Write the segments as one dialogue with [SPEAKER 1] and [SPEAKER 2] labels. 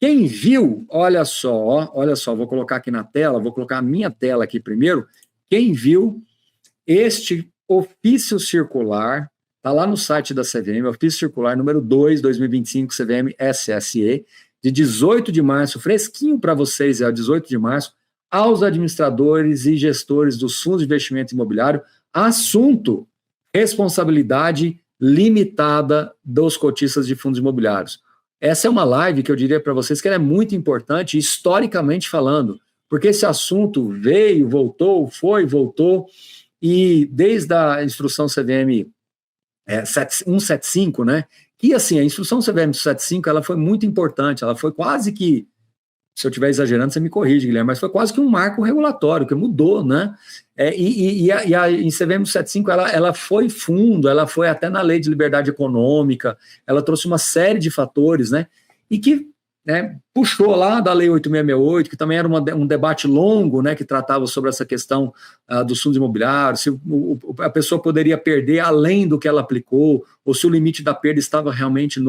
[SPEAKER 1] Quem viu, olha só, vou colocar aqui na tela, vou colocar a minha tela aqui primeiro. Quem viu este ofício circular, está lá no site da CVM, ofício circular número 2, 2025, CVM SSE, de 18 de março, fresquinho para vocês, é o 18 de março, aos administradores e gestores dos fundos de investimento imobiliário, assunto: responsabilidade limitada dos cotistas de fundos imobiliários. Essa é uma live que eu diria para vocês que ela é muito importante, historicamente falando, porque esse assunto veio, voltou, voltou, e desde a instrução CVM 175, né, que assim, a instrução CVM 175, ela foi muito importante, ela foi quase que, se eu estiver exagerando, você me corrige, Guilherme, mas foi quase que um marco regulatório, que mudou, né, a em CVM 175, ela foi fundo, ela foi até na Lei de Liberdade Econômica, ela trouxe uma série de fatores, né, e que, né, puxou lá da Lei 8668, que também era um debate longo, né, que tratava sobre essa questão dos fundos imobiliários, se a pessoa poderia perder além do que ela aplicou, ou se o limite da perda estava realmente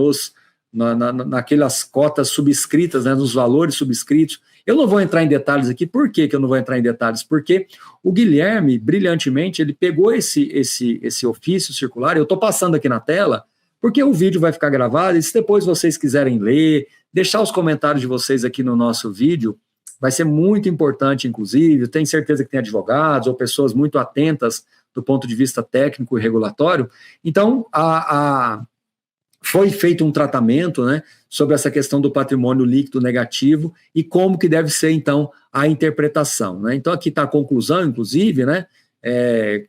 [SPEAKER 1] naquelas cotas subscritas, né, nos valores subscritos. Eu não vou entrar em detalhes aqui. Por que eu não vou entrar em detalhes? Porque o Guilherme, brilhantemente, ele pegou esse ofício circular, eu estou passando aqui na tela, porque o vídeo vai ficar gravado, e se depois vocês quiserem ler, deixar os comentários de vocês aqui no nosso vídeo, vai ser muito importante, inclusive. Tenho certeza que tem advogados ou pessoas muito atentas do ponto de vista técnico e regulatório. Então, foi feito um tratamento, né, sobre essa questão do patrimônio líquido negativo e como que deve ser, então, a interpretação, né? Então, aqui está a conclusão, inclusive, né,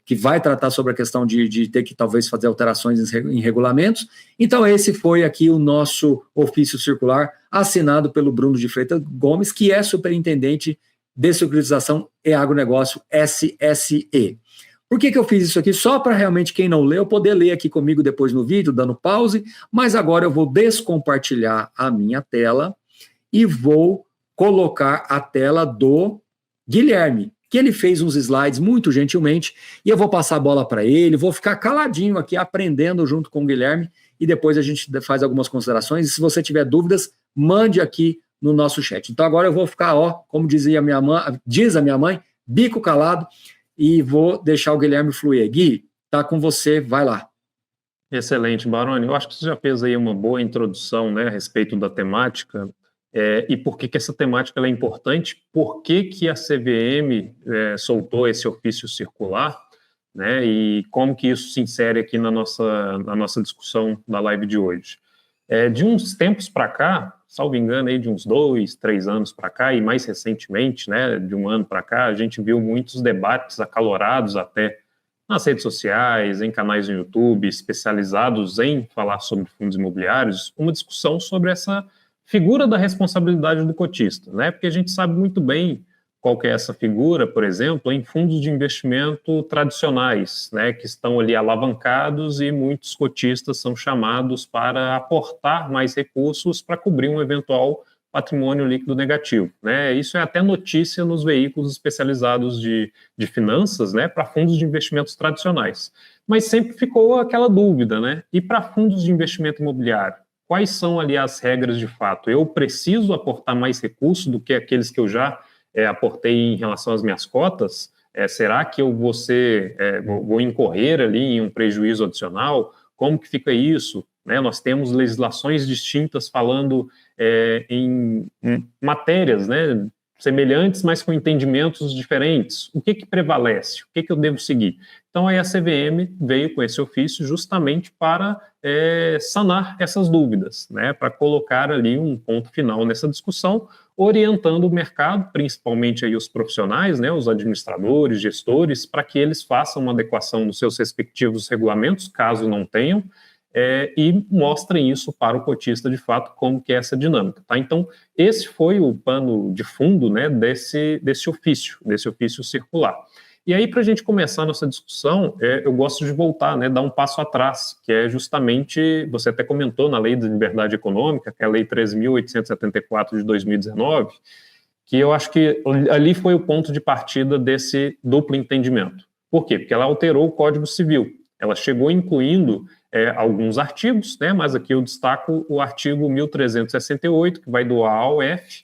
[SPEAKER 1] que vai tratar sobre a questão de ter que, talvez, fazer alterações em regulamentos. Então, esse foi aqui o nosso ofício circular, assinado pelo Bruno de Freitas Gomes, que é superintendente de securitização e agronegócio SSE. Por que eu fiz isso aqui? Só para realmente quem não leu poder ler aqui comigo depois no vídeo, dando pause, mas agora eu vou descompartilhar a minha tela e vou colocar a tela do Guilherme, que ele fez uns slides muito gentilmente, e eu vou passar a bola para ele, vou ficar caladinho aqui aprendendo junto com o Guilherme, e depois a gente faz algumas considerações, e se você tiver dúvidas, mande aqui no nosso chat. Então agora eu vou ficar, como dizia diz a minha mãe, bico calado, e vou deixar o Guilherme fluir. Gui, tá com você, vai lá.
[SPEAKER 2] Excelente, Baroni. Eu acho que você já fez aí uma boa introdução, né, a respeito da temática, e por que essa temática ela é importante, por que a CVM soltou esse ofício circular, né, e como que isso se insere aqui na nossa discussão da live de hoje. De uns tempos para cá, salvo engano, aí de uns 2, 3 anos para cá, e mais recentemente, né, de um ano para cá, a gente viu muitos debates acalorados até nas redes sociais, em canais no YouTube, especializados em falar sobre fundos imobiliários, uma discussão sobre essa figura da responsabilidade do cotista, né, porque a gente sabe muito bem qual que é essa figura, por exemplo, em fundos de investimento tradicionais, né, que estão ali alavancados e muitos cotistas são chamados para aportar mais recursos para cobrir um eventual patrimônio líquido negativo, né? Isso é até notícia nos veículos especializados de finanças, né, para fundos de investimentos tradicionais. Mas sempre ficou aquela dúvida, né? E para fundos de investimento imobiliário, quais são ali as regras de fato? Eu preciso aportar mais recursos do que aqueles que eu já aportei em relação às minhas cotas? Será que eu vou incorrer ali em um prejuízo adicional? Como que fica isso? Né? Nós temos legislações distintas falando em matérias, né, semelhantes, mas com entendimentos diferentes. O que prevalece? O que eu devo seguir? Então, aí a CVM veio com esse ofício justamente para sanar essas dúvidas, né, para colocar ali um ponto final nessa discussão, orientando o mercado, principalmente aí os profissionais, né, os administradores, gestores, para que eles façam uma adequação dos seus respectivos regulamentos, caso não tenham, e mostrem isso para o cotista, de fato, como que é essa dinâmica. Tá? Então, esse foi o pano de fundo, né, desse ofício circular. E aí, para a gente começar a nossa discussão, eu gosto de voltar, né, dar um passo atrás, que é justamente, você até comentou na Lei de Liberdade Econômica, que é a Lei 13.874 de 2019, que eu acho que ali foi o ponto de partida desse duplo entendimento. Por quê? Porque ela alterou o Código Civil. Ela chegou incluindo alguns artigos, né, mas aqui eu destaco o artigo 1368, que vai do A ao F,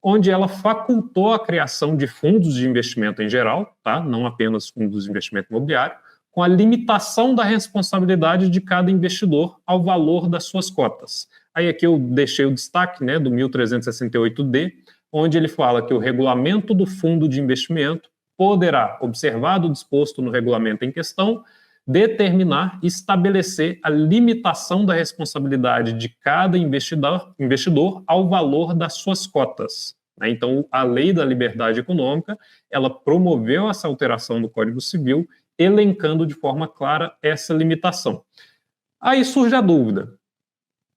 [SPEAKER 2] onde ela facultou a criação de fundos de investimento em geral, tá? Não apenas fundos de investimento imobiliário, com a limitação da responsabilidade de cada investidor ao valor das suas cotas. Aí aqui eu deixei o destaque, né, do 1368D, onde ele fala que o regulamento do fundo de investimento poderá, observado o disposto no regulamento em questão, determinar e estabelecer a limitação da responsabilidade de cada investidor ao valor das suas cotas. Então, a Lei da Liberdade Econômica, ela promoveu essa alteração do Código Civil, elencando de forma clara essa limitação. Aí surge a dúvida,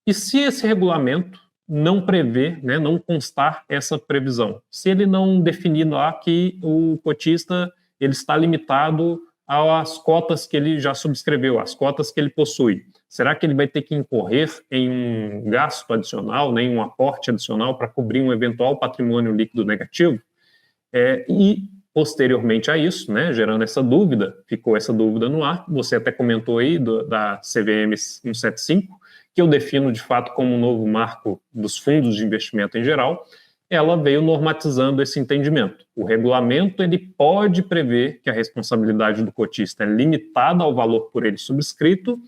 [SPEAKER 2] e se esse regulamento não prevê, né, não constar essa previsão? Se ele não definir lá que o cotista ele está limitado às cotas que ele já subscreveu, às cotas que ele possui, será que ele vai ter que incorrer em um gasto adicional, né, em um aporte adicional para cobrir um eventual patrimônio líquido negativo? E, posteriormente a isso, né, gerando essa dúvida, ficou essa dúvida no ar, você até comentou aí da CVM 175, que eu defino de fato como um novo marco dos fundos de investimento em geral, ela veio normatizando esse entendimento. O regulamento ele pode prever que a responsabilidade do cotista é limitada ao valor por ele subscrito,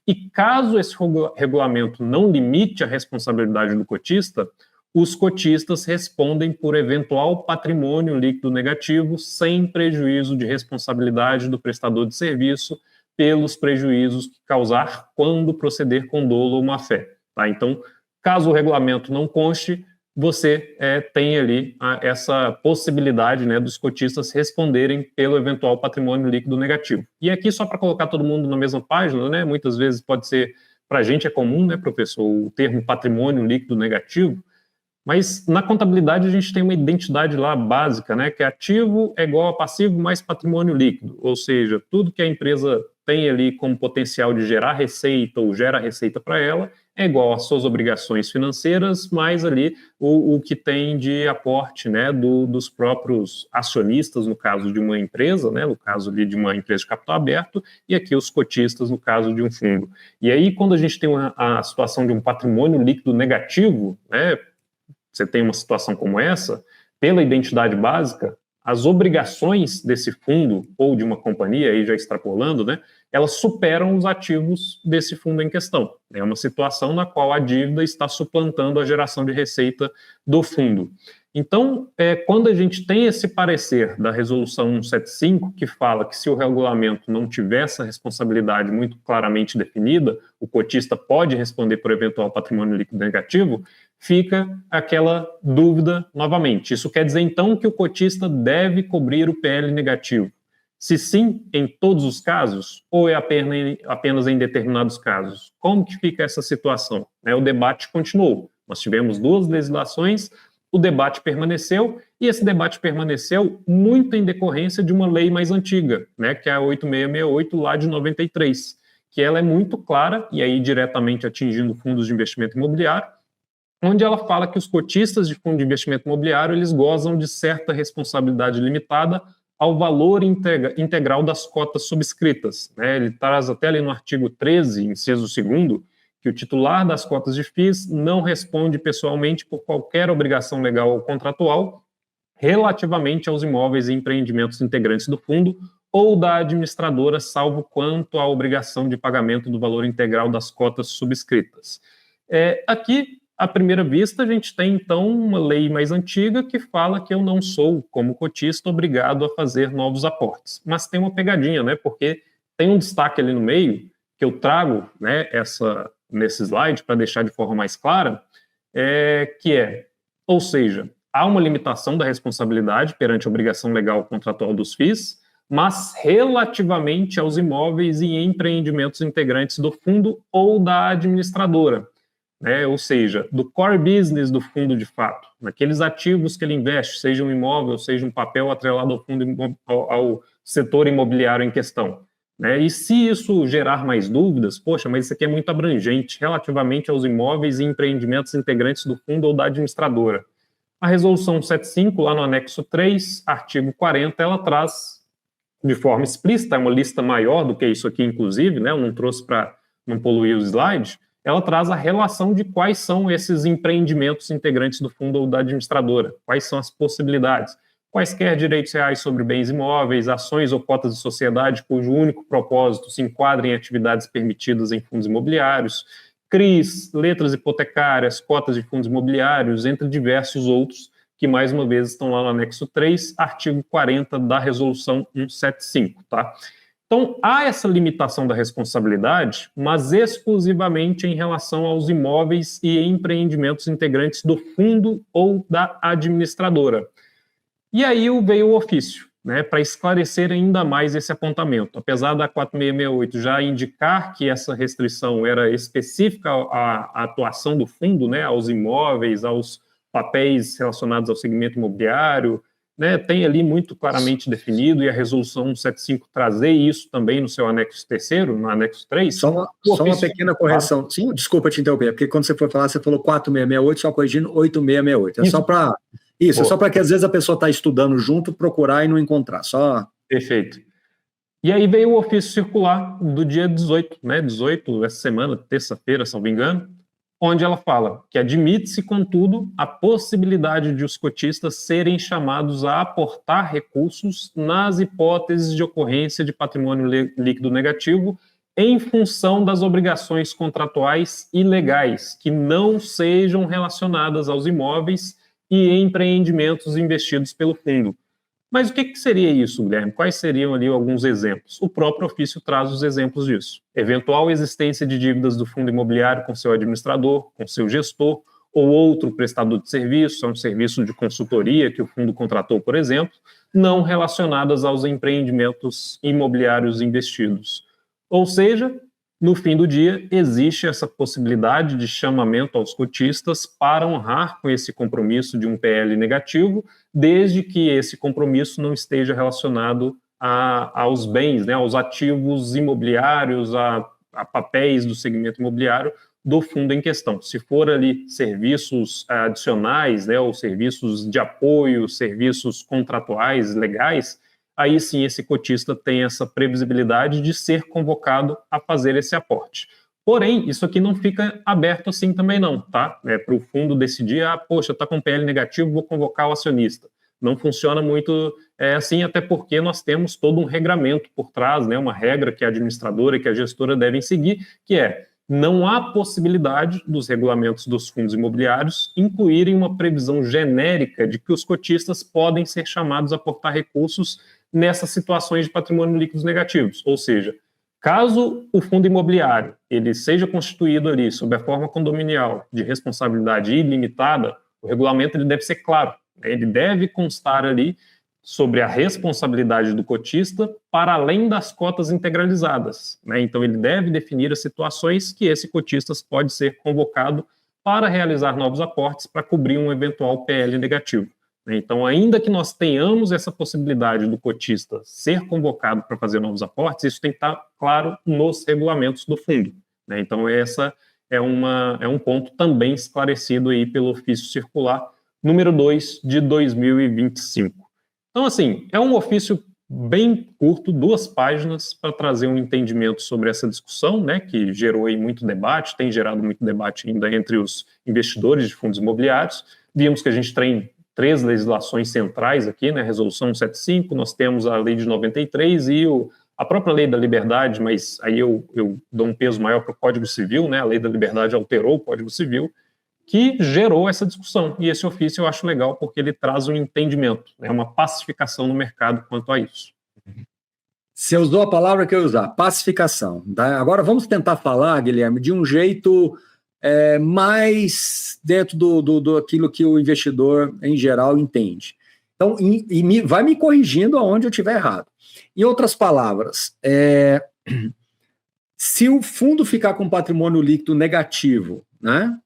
[SPEAKER 2] e caso esse regulamento não limite a responsabilidade do cotista, os cotistas respondem por eventual patrimônio líquido negativo sem prejuízo de responsabilidade do prestador de serviço pelos prejuízos que causar quando proceder com dolo ou má-fé. Tá? Então, caso o regulamento não conste, você tem ali essa possibilidade, né, dos cotistas responderem pelo eventual patrimônio líquido negativo. E aqui, só para colocar todo mundo na mesma página, né, muitas vezes pode ser, para a gente é comum, né, professor, o termo patrimônio líquido negativo, mas na contabilidade a gente tem uma identidade lá básica, né, que ativo é igual a passivo mais patrimônio líquido, ou seja, tudo que a empresa tem ali como potencial de gerar receita ou gera receita para ela é igual às suas obrigações financeiras, mais ali o que tem de aporte, né, dos próprios acionistas, no caso de uma empresa, né, no caso ali de uma empresa de capital aberto, e aqui os cotistas, no caso de um fundo. E aí, quando a gente tem a situação de um patrimônio líquido negativo, né, você tem uma situação como essa, pela identidade básica, as obrigações desse fundo ou de uma companhia, aí já extrapolando, né, elas superam os ativos desse fundo em questão. É uma situação na qual a dívida está suplantando a geração de receita do fundo. Então, quando a gente tem esse parecer da Resolução 175, que fala que se o regulamento não tiver essa responsabilidade muito claramente definida, o cotista pode responder por eventual patrimônio líquido negativo, fica aquela dúvida novamente. Isso quer dizer, então, que o cotista deve cobrir o PL negativo? Se sim, em todos os casos, ou é apenas em determinados casos? Como que fica essa situação? O debate continuou. Nós tivemos 2 legislações, o debate permaneceu, e esse debate permaneceu muito em decorrência de uma lei mais antiga, né, que é a 8668, lá de 93, que ela é muito clara, e aí diretamente atingindo fundos de investimento imobiliário, onde ela fala que os cotistas de fundo de investimento imobiliário, eles gozam de certa responsabilidade limitada ao valor integral das cotas subscritas. Né? Ele traz até ali no artigo 13, inciso 2º, que o titular das cotas de FIIs não responde pessoalmente por qualquer obrigação legal ou contratual relativamente aos imóveis e empreendimentos integrantes do fundo ou da administradora, salvo quanto à obrigação de pagamento do valor integral das cotas subscritas. Aqui, à primeira vista, a gente tem, então, uma lei mais antiga que fala que eu não sou, como cotista, obrigado a fazer novos aportes. Mas tem uma pegadinha, né? Porque tem um destaque ali no meio que eu trago, né, nesse slide para deixar de forma mais clara, ou seja, há uma limitação da responsabilidade perante a obrigação legal contratual dos FIIs, mas relativamente aos imóveis e empreendimentos integrantes do fundo ou da administradora. Ou seja, do core business do fundo de fato, naqueles ativos que ele investe, seja um imóvel, seja um papel atrelado ao fundo, ao setor imobiliário em questão. E se isso gerar mais dúvidas, poxa, mas isso aqui é muito abrangente relativamente aos imóveis e empreendimentos integrantes do fundo ou da administradora. A Resolução 175, lá no anexo 3, artigo 40, ela traz de forma explícita, é uma lista maior do que isso aqui, inclusive, né? Eu não trouxe para não poluir o slide. Ela traz a relação de quais são esses empreendimentos integrantes do fundo ou da administradora, quais são as possibilidades, quaisquer direitos reais sobre bens imóveis, ações ou cotas de sociedade cujo único propósito se enquadra em atividades permitidas em fundos imobiliários, CRIs, letras hipotecárias, cotas de fundos imobiliários, entre diversos outros, que mais uma vez estão lá no anexo 3, artigo 40 da resolução 175, tá? Então, há essa limitação da responsabilidade, mas exclusivamente em relação aos imóveis e empreendimentos integrantes do fundo ou da administradora. E aí veio o ofício, né, para esclarecer ainda mais esse apontamento. Apesar da 4668 já indicar que essa restrição era específica à atuação do fundo, né, aos imóveis, aos papéis relacionados ao segmento imobiliário, né, tem ali muito claramente definido, e a resolução 175 trazer isso também no seu anexo 3º, no anexo 3.
[SPEAKER 1] Só uma pequena correção. Sim, desculpa te interromper, porque quando você foi falar, você falou 4668, só corrigindo 8668. É isso. Só para... Isso, é só para que às vezes a pessoa está estudando junto, procurar e não encontrar. Só...
[SPEAKER 2] Perfeito. E aí veio o ofício circular do dia 18, né, 18, essa semana, terça-feira, se não me engano, onde ela fala que admite-se, contudo, a possibilidade de os cotistas serem chamados a aportar recursos nas hipóteses de ocorrência de patrimônio líquido negativo em função das obrigações contratuais e legais que não sejam relacionadas aos imóveis e empreendimentos investidos pelo fundo. Mas o que seria isso, Guilherme? Quais seriam ali alguns exemplos? O próprio ofício traz os exemplos disso. Eventual existência de dívidas do fundo imobiliário com seu administrador, com seu gestor, ou outro prestador de serviço, é um serviço de consultoria que o fundo contratou, por exemplo, não relacionadas aos empreendimentos imobiliários investidos. Ou seja, no fim do dia, existe essa possibilidade de chamamento aos cotistas para honrar com esse compromisso de um PL negativo, desde que esse compromisso não esteja relacionado aos bens, né, aos ativos imobiliários, a papéis do segmento imobiliário do fundo em questão. Se for ali serviços adicionais, né, ou serviços de apoio, serviços contratuais, legais, aí sim esse cotista tem essa previsibilidade de ser convocado a fazer esse aporte. Porém, isso aqui não fica aberto assim também não, tá? Para o fundo decidir, poxa, está com PL negativo, vou convocar o acionista. Não funciona muito assim, até porque nós temos todo um regramento por trás, né? Uma regra que a administradora e que a gestora devem seguir, que é: não há possibilidade dos regulamentos dos fundos imobiliários incluírem uma previsão genérica de que os cotistas podem ser chamados a aportar recursos nessas situações de patrimônio líquidos negativos. Ou seja, caso o fundo imobiliário ele seja constituído ali sob a forma condominial de responsabilidade ilimitada, o regulamento ele deve ser claro, né? Ele deve constar ali sobre a responsabilidade do cotista para além das cotas integralizadas, né? Então ele deve definir as situações que esse cotista pode ser convocado para realizar novos aportes para cobrir um eventual PL negativo. Então, ainda que nós tenhamos essa possibilidade do cotista ser convocado para fazer novos aportes, isso tem que estar claro nos regulamentos do fundo, né? Então, essa é um ponto também esclarecido aí pelo ofício circular número 2 de 2025. Então, assim, é um ofício bem curto, 2 páginas, para trazer um entendimento sobre essa discussão, né, que gerou aí muito debate, tem gerado muito debate ainda entre os investidores de fundos imobiliários. Vimos que a gente tem 3 legislações centrais aqui, né? Resolução 175, nós temos a Lei de 93 e a própria Lei da Liberdade, mas aí eu dou um peso maior para o Código Civil, né? A Lei da Liberdade alterou o Código Civil, que gerou essa discussão. E esse ofício eu acho legal porque ele traz um entendimento, né? Uma pacificação no mercado quanto a isso.
[SPEAKER 1] Você usou a palavra que eu ia usar, pacificação. Tá? Agora vamos tentar falar, Guilherme, de um jeito mais dentro do aquilo que o investidor, em geral, entende. Então, vai me corrigindo aonde eu estiver errado. Em outras palavras, se o fundo ficar com patrimônio líquido negativo, né,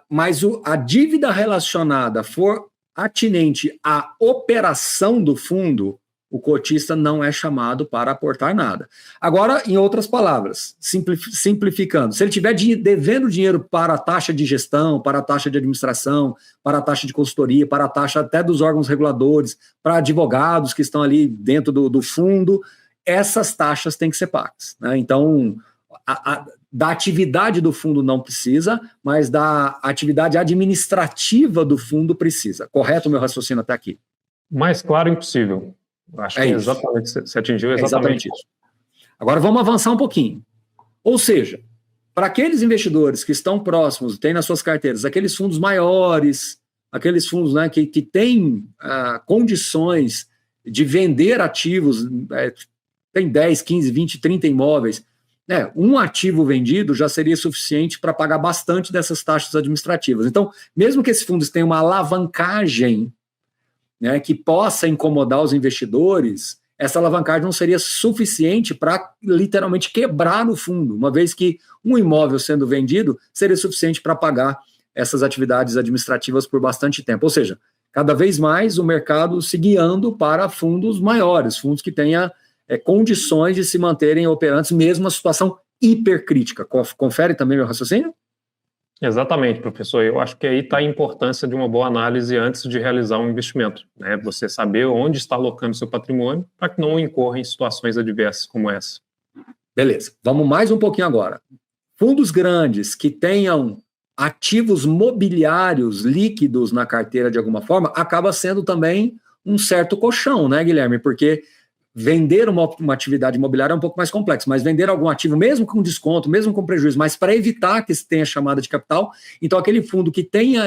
[SPEAKER 1] mas a dívida relacionada for atinente à operação do fundo, o cotista não é chamado para aportar nada. Agora, em outras palavras, simplificando, se ele estiver devendo dinheiro para a taxa de gestão, para a taxa de administração, para a taxa de consultoria, para a taxa até dos órgãos reguladores, para advogados que estão ali dentro do fundo, essas taxas têm que ser pagas, né? Então, da atividade do fundo não precisa, mas da atividade administrativa do fundo precisa. Correto o meu raciocínio até aqui?
[SPEAKER 2] Mais claro impossível. Acho que exatamente, você atingiu exatamente isso.
[SPEAKER 1] Agora vamos avançar um pouquinho. Ou seja, para aqueles investidores que estão próximos, têm nas suas carteiras, aqueles fundos maiores, aqueles fundos, né, que têm condições de vender ativos, tem 10, 15, 20, 30 imóveis, um ativo vendido já seria suficiente para pagar bastante dessas taxas administrativas. Então, mesmo que esses fundos tenham uma alavancagem, né, que possa incomodar os investidores, essa alavancagem não seria suficiente para literalmente quebrar o fundo, uma vez que um imóvel sendo vendido seria suficiente para pagar essas atividades administrativas por bastante tempo. Ou seja, cada vez mais o mercado se guiando para fundos maiores, fundos que tenham condições de se manterem operantes, mesmo na situação hipercrítica. Confere também meu raciocínio?
[SPEAKER 2] Exatamente, professor. Eu acho que aí está a importância de uma boa análise antes de realizar um investimento, né? Você saber onde está alocando seu patrimônio para que não incorra em situações adversas como essa.
[SPEAKER 1] Beleza. Vamos mais um pouquinho agora. Fundos grandes que tenham ativos mobiliários líquidos na carteira de alguma forma, acaba sendo também um certo colchão, né, Guilherme? Porque vender uma atividade imobiliária é um pouco mais complexo, mas vender algum ativo, mesmo com desconto, mesmo com prejuízo, mas para evitar que se tenha chamada de capital, então aquele fundo que tenha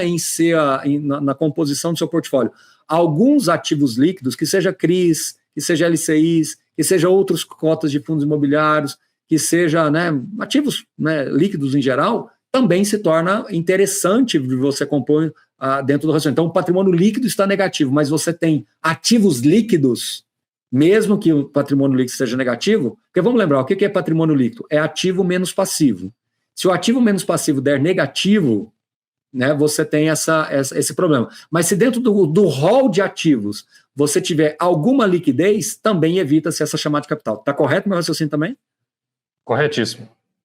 [SPEAKER 1] na composição do seu portfólio alguns ativos líquidos, que seja CRIs, que seja LCIs, que seja outras cotas de fundos imobiliários, que seja, né, ativos, né, líquidos em geral, também se torna interessante de você compor dentro do raciocínio. Então o patrimônio líquido está negativo, mas você tem ativos líquidos, mesmo que o patrimônio líquido seja negativo, porque vamos lembrar, o que é patrimônio líquido? É ativo menos passivo. Se o ativo menos passivo der negativo, né, você tem esse problema. Mas se dentro do rol de ativos você tiver alguma liquidez, também evita-se essa chamada de capital. Está correto meu raciocínio também?
[SPEAKER 2] Corretíssimo.